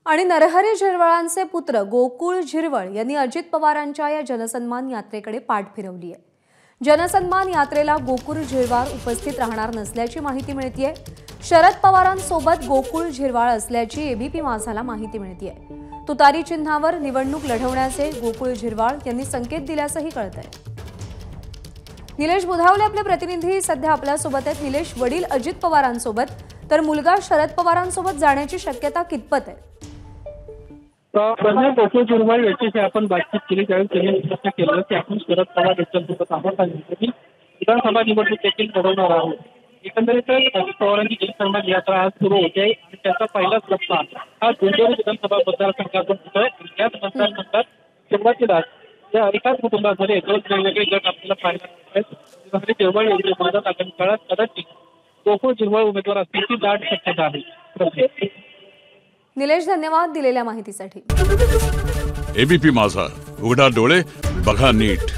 आणि नरहरी झिरवळांचे पुत्र गोकुळ झिरवळ यांनी अजित पवारांच्या या जनसन्मान यात्रेकडे पाठ फिरवली आहे। जनसन्मान यात्रेला गोकुळ झिरवाळ उपस्थित राहणार नसल्याची माहिती मिळतेय। शरद पवारांसोबत गोकुळ झिरवाळ असल्याची एबीपी माझाला माहिती मिळतेय। तुतारी चिन्हावर निवडणूक लढवण्याचे गोकुळ झिरवाळ यांनी संकेत दिल्याचंही कळतंय। निलेश बुधावले आपले प्रतिनिधी सध्या आपल्या सोबत आहेत। निलेश, वडील अजित पवारांसोबत तर मुलगा शरद पवारांसोबत जाण्याची शक्यता कितपत आहे? गोकुळ झिरवाळ याच्याशी आपण बातचीत केली त्यावेळी त्यांनी प्रश्न केला की आपण शरद पवार यांच्यासोबत आहोत आणि विधानसभा निवडणूक देखील लढवणार आहोत। एकंदरीत अजित पवारांची जनसन्मान यात्रा आज सुरू होते आणि त्याचा पहिलाच टप्पा हा दिंडोरी विधानसभा मतदारसंघातून होतोय। याच मतदारसंघात सुरुवातीला या एकाच कुटुंबामध्ये दोन वेगवेगळे गट आपल्याला पाहायला मिळतात। झिरवाळ यांच्या आगामी काळात कदाचित गोकुळ झिरवाळ उमेदवार असण्याची दाट शक्यता आहे। निलेश, धन्यवाद दिलेल्या माहितीसाठी। एबीपी माझा, उघडा डोळे बघा नीट।